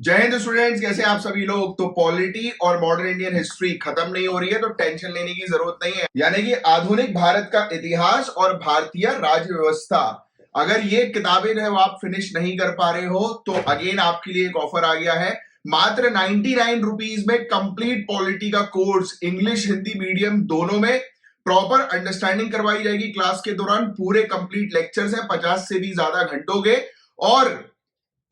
जय हिंद स्टूडेंट्स, कैसे आप सभी लोग। तो पॉलिटी और मॉडर्न इंडियन हिस्ट्री खत्म नहीं हो रही है, तो टेंशन लेने की जरूरत नहीं है। यानी कि आधुनिक भारत का इतिहास और भारतीय राज्य व्यवस्था, अगर ये किताबें जो है वो आप फिनिश नहीं कर पा रहे हो तो अगेन आपके लिए एक ऑफर आ गया है। मात्र 99 रुपीज में कंप्लीट पॉलिटी का कोर्स, इंग्लिश हिंदी मीडियम दोनों में प्रॉपर अंडरस्टैंडिंग करवाई जाएगी। क्लास के दौरान पूरे कंप्लीट लेक्चर्स हैं 50 से भी ज्यादा घंटों के, और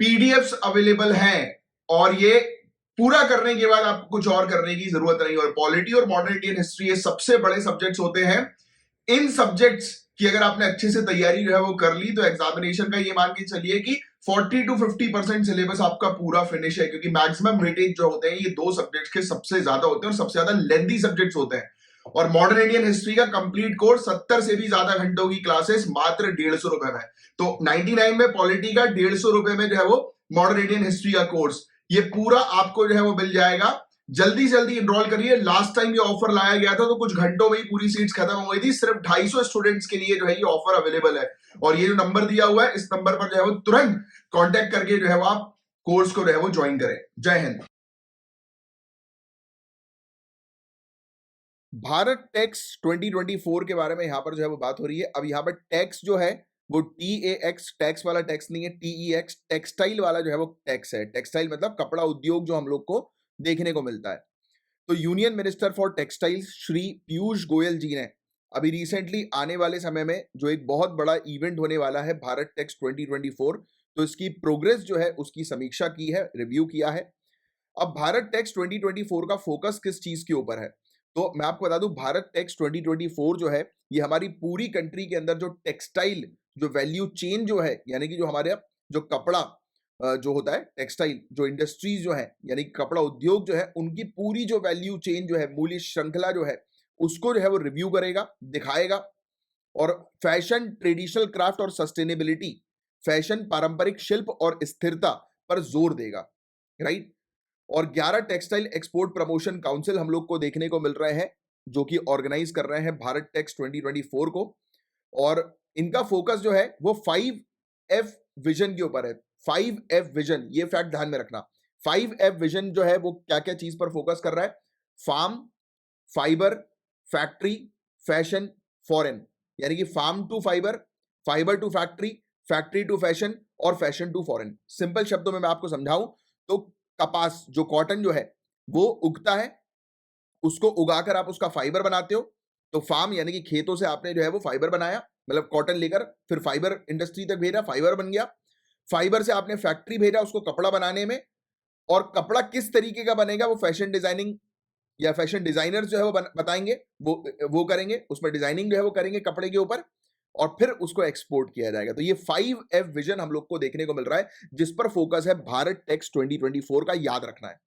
पीडीएफ्स अवेलेबल हैं। और ये पूरा करने के बाद आपको कुछ और करने की जरूरत नहीं। और पॉलिटी और मॉडर्न इंडियन हिस्ट्री ये सबसे बड़े सब्जेक्ट्स होते हैं। इन सब्जेक्ट्स की अगर आपने अच्छे से तैयारी जो है वो कर ली तो एग्जामिनेशन का ये मान के चलिए कि 40 to 50% सिलेबस आपका पूरा फिनिश है, क्योंकि मैक्सिमम वेटेज जो होते हैं ये दो सब्जेक्ट्स के सबसे ज्यादा होते हैं और सबसे ज्यादा लेंथी सब्जेक्ट्स होते हैं। और मॉडर्न इंडियन हिस्ट्री का कंप्लीट कोर्स 70 से भी ज्यादा घंटों की क्लासेस मात्र 150 रुपए में। तो 99 में पॉलिटी का, 150 रुपए में जो है वो मॉडर्न इंडियन हिस्ट्री का कोर्स, ये पूरा आपको जो है वो मिल जाएगा। जल्दी से जल्दी एनरोल करिए। लास्ट टाइम ये ऑफर लाया गया था तो कुछ घंटों में ही पूरी सीट्स खत्म हो गई थी। सिर्फ 250 स्टूडेंट्स के लिए जो है ये ऑफर अवेलेबल है। और ये जो नंबर दिया हुआ है, इस नंबर पर जो है वो तुरंत कांटेक्ट करके जो है वो आप कोर्स को जो है वो ज्वाइन करें। जय हिंद। भारत टैक्स 2024 के बारे में यहां पर जो है वो बात हो रही है। अब यहां पर टैक्स जो है वो TAX टैक्स वाला टैक्स नहीं है, TEX टेक्सटाइल वाला जो है वो टैक्स है। टेक्सटाइल मतलब कपड़ा उद्योग जो हम लोग को देखने को मिलता है। तो union minister for textiles Shri Piyush Goyal ji ने अभी रिसेंटली आने वाले समय में जो एक बहुत बड़ा इवेंट होने वाला है भारत टैक्स 2024, तो इसकी प्रोग्रेस जो है उसकी समीक्षा की है, रिव्यू किया है। अब भारत टैक्स 2024 का फोकस किस चीज के ऊपर है, तो मैं आपको बता दूं, भारत टैक्स 2024 जो है ये हमारी पूरी कंट्री के अंदर जो टेक्सटाइल जो वैल्यू चेन जो है, यानी कि जो हमारे जो कपड़ा जो होता है, टेक्सटाइल जो इंडस्ट्रीज जो है, यानी कि कपड़ा उद्योग जो है, उनकी पूरी जो वैल्यू चेन जो है, मूल्य श्रृंखला जो है, उसको जो है वो रिव्यू करेगा, दिखाएगा। और फैशन, ट्रेडिशनल क्राफ्ट और सस्टेनेबिलिटी, फैशन, पारंपरिक शिल्प और स्थिरता पर जोर देगा, राइट। और 11 टेक्सटाइल एक्सपोर्ट प्रमोशन काउंसिल हम लोग को देखने को मिल रहे हैं, जो कि ऑर्गेनाइज कर रहे हैं भारत टैक्स 2024 को। और इनका फोकस जो है वो 5F विजन के ऊपर है। 5F विजन, ये फैक्ट ध्यान में रखना। 5F विजन जो है वो क्या क्या चीज पर फोकस कर रहा है? Farm, fibre, factory, fashion, foreign. यानी कि farm to fibre, fibre to factory, factory to fashion और फैशन टू फॉरेन। सिंपल शब्दों में मैं आपको समझाऊं तो कपास जो कॉटन जो है वो उगता है, उसको उगाकर आप उसका फाइबर बनाते हो। तो फार्म यानी कि खेतों से आपने जो है वो फाइबर बनाया, मतलब कॉटन लेकर फिर फाइबर इंडस्ट्री तक भेजा, फाइबर बन गया। फाइबर से आपने फैक्ट्री भेजा उसको कपड़ा बनाने में। और कपड़ा किस तरीके का बनेगा वो फैशन डिजाइनिंग या फैशन डिजाइनर जो है वो बताएंगे, वो करेंगे, उसमें डिजाइनिंग जो है वो करेंगे कपड़े के ऊपर, और फिर उसको एक्सपोर्ट किया जाएगा। तो ये 5F विजन हम लोग को देखने को मिल रहा है, जिस पर फोकस है भारत टैक्स 2024 का, याद रखना है।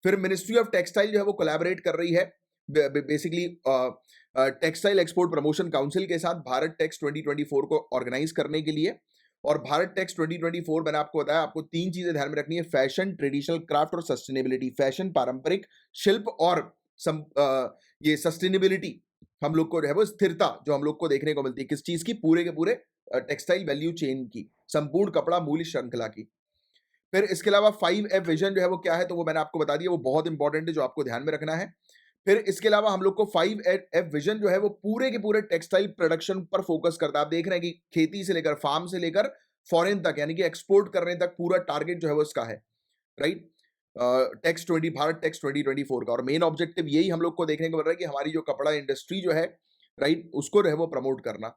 फिर मिनिस्ट्री ऑफ टेक्सटाइल जो है वो कोलैबोरेट कर रही है basically textile export promotion council के साथ भारत टैक्स 2024 को ऑर्गेनाइज करने के लिए। और भारत टैक्स 2024 मैंने आपको बताया, आपको 3 चीजें ध्यान में रखनी है: फैशन, ट्रेडिशनल क्राफ्ट और सस्टेनेबिलिटी। फैशन, पारंपरिक शिल्प और ये सस्टेनेबिलिटी हम लोग को जो है वो स्थिरता जो हम लोग को देखने को मिलती है किस चीज की? पूरे के पूरे टेक्सटाइल वैल्यू चेन की, संपूर्ण कपड़ा मूल्य श्रृंखला की। फिर इसके अलावा 5F विजन जो है वो क्या है, तो वो मैंने आपको बता दिया, वो बहुत इंपॉर्टेंट है, जो आपको ध्यान में रखना है। फिर इसके अलावा हम लोग को 5F विजन जो है वो पूरे के पूरे टेक्सटाइल प्रोडक्शन पर फोकस करता है। आप देख रहे हैं कि खेती से लेकर, फार्म से लेकर फॉरेन तक, यानी कि एक्सपोर्ट करने तक पूरा टारगेट जो है वो इसका है, राइट। भारत टैक्स 2024 का। और मेन ऑब्जेक्टिव यही हम लोग को देखने को मिल रहा है कि हमारी जो कपड़ा इंडस्ट्री जो है, राइट, उसको जो है वो प्रमोट करना।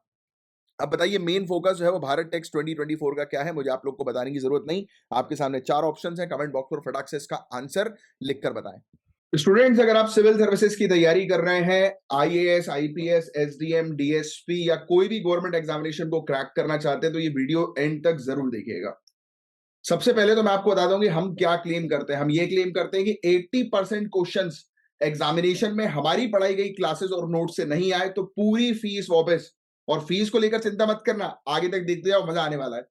अब बताइए मेन फोकस जो है वो भारत टैक्स 2024 का क्या है? मुझे आप लोग को बताने की जरूरत नहीं, आपके सामने 4 ऑप्शंस हैं। कमेंट बॉक्स पर फटाक से इसका आंसर लिखकर बताएं। स्टूडेंट्स, अगर आप सिविल सर्विसेज की तैयारी कर रहे हैं, IAS, IPS, SDM, DSP या कोई भी गवर्नमेंट एग्जामिनेशन को क्रैक करना चाहते हैं तो ये वीडियो एंड तक जरूर देखिएगा। सबसे पहले तो मैं आपको बता दूं कि हम क्या क्लेम करते हैं। हम ये क्लेम करते हैं कि 80% क्वेश्चंस एग्जामिनेशन में हमारी पढ़ाई गई क्लासेस और नोट से नहीं आए तो पूरी फीस वापस। और फीस को लेकर चिंता मत करना, आगे तक देखते जाओ, मजा आने वाला है।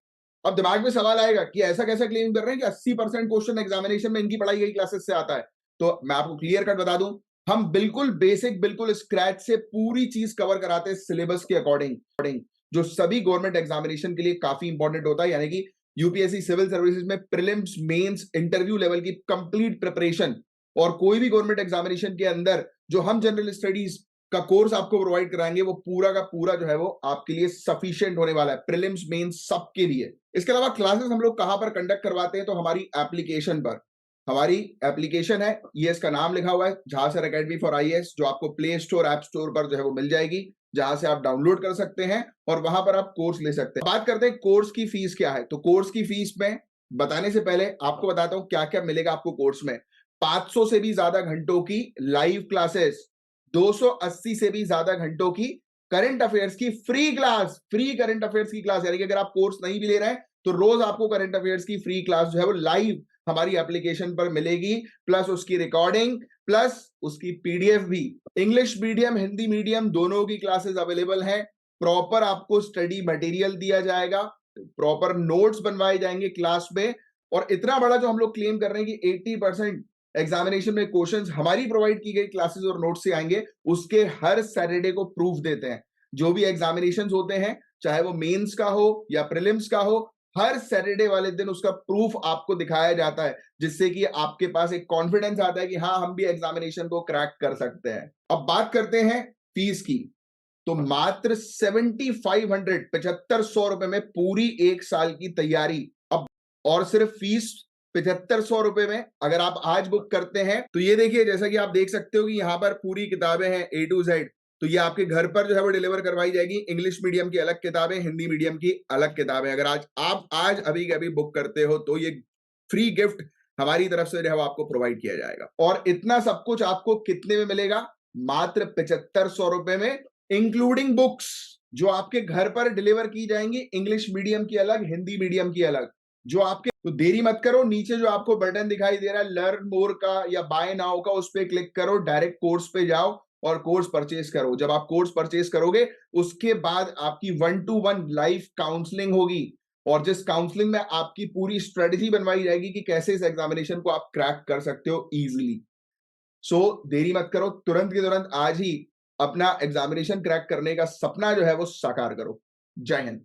अब दिमाग में सवाल आएगा कि ऐसा कैसे क्लेम कर रहे हैं कि 80% क्वेश्चन एग्जामिनेशन में इनकी पढ़ाई गई क्लासेस से आता है। तो मैं आपको क्लियर कट बता दूं, हम बिल्कुल बेसिक, बिल्कुल स्क्रैच से पूरी चीज कवर कराते हैं सिलेबस के अकॉर्डिंग, जो सभी गवर्नमेंट एग्जामिनेशन के लिए काफी इंपॉर्टेंट होता है। यानी कि यूपीएससी सिविल सर्विसेज में प्रीलिम्स मेंस इंटरव्यू लेवल की कंप्लीट प्रिपरेशन और कोई भी गवर्नमेंट एग्जामिनेशन के अंदर जो हम जनरल स्टडीज का कोर्स आपको प्रोवाइड कराएंगे वो पूरा का पूरा जो है वो आपके लिए सफिशिएंट होने वाला है, प्रीलिम्स मेंस सबके लिए। इसके अलावा क्लासेस हम लोग कहां पर कंडक्ट करवाते हैं, तो हमारी एप्लीकेशन पर। हमारी एप्लीकेशन है, ये इसका नाम लिखा हुआ है झासर एकेडमी फॉर आईएएस, जो आपको प्ले स्टोर ऐप स्टोर पर जो है वो मिल जाएगी, जहां से आप डाउनलोड कर सकते हैं और वहां पर आप कोर्स ले सकते हैं। बात करते हैं कोर्स की फीस क्या है। तो कोर्स की फीस में बताने से पहले आपको बताता हूं क्या क्या मिलेगा आपको कोर्स में। 500 से भी ज्यादा घंटों की लाइव क्लासेस, 280 से भी ज्यादा घंटों की करंट अफेयर्स की free class, free current affairs की क्लास, यानी कि अगर आप कोर्स नहीं भी ले रहे हैं तो रोज आपको करंट अफेयर्स की फ्री क्लास जो है वो लाइव हमारी एप्लीकेशन पर मिलेगी, प्लस उसकी रिकॉर्डिंग, प्लस उसकी पीडीएफ भी। इंग्लिश मीडियम हिंदी मीडियम दोनों की क्लासेस अवेलेबल हैं। प्रॉपर आपको स्टडी मटेरियल दिया जाएगा, प्रॉपर नोट्स बनवाए जाएंगे क्लास में। और इतना बड़ा जो हम लोग क्लेम कर रहे हैं कि 80% एग्जामिनेशन में क्वेश्चंस हमारी प्रोवाइड की गई क्लासेस और नोट्स से आएंगे, उसके हर सैटरडे को प्रूफ देते हैं। जो भी एग्जामिनेशंस होते हैं, चाहे वो मेंस का हो या प्रीलिम्स का हो, हर सैटरडे वाले दिन उसका प्रूफ आपको दिखाया जाता है, जिससे कि आपके पास एक कॉन्फिडेंस आता है कि हाँ, हम भी एग्जामिनेशन को क्रैक कर सकते हैं। अब बात करते हैं फीस की। तो मात्र 7500 ₹7500 में पूरी एक साल की तैयारी। अब और सिर्फ फीस 7500 में अगर आप आज बुक करते हैं तो ये देखिए, जैसा कि आप देख सकते हो कि यहां पर पूरी किताबें हैं A to Z। तो ये आपके घर पर जो है वो डिलीवर करवाई जाएगी। इंग्लिश मीडियम की अलग किताबें, हिंदी मीडियम की अलग किताबें। अगर आज अभी के अभी बुक करते हो तो ये फ्री गिफ्ट हमारी तरफ से जो है आपको प्रोवाइड किया जाएगा। और इतना सब कुछ आपको कितने में मिलेगा? मात्र 7500 में, इंक्लूडिंग बुक्स जो आपके घर पर डिलीवर की जाएंगी, इंग्लिश मीडियम की अलग, हिंदी मीडियम की अलग। जो आपके, तो देरी मत करो, नीचे जो आपको बटन दिखाई दे रहा है लर्न मोर का या बाय नाउ का, उस पर क्लिक करो, डायरेक्ट कोर्स पे जाओ और कोर्स परचेज करो। जब आप कोर्स परचेज करोगे उसके बाद आपकी 1-to-1 लाइव काउंसलिंग होगी, और जिस काउंसलिंग में आपकी पूरी स्ट्रेटेजी बनवाई जाएगी कि कैसे इस एग्जामिनेशन को आप क्रैक कर सकते हो इजीली। सो देरी मत करो, तुरंत के तुरंत आज ही अपना एग्जामिनेशन क्रैक करने का सपना जो है वो साकार करो। जय हिंद।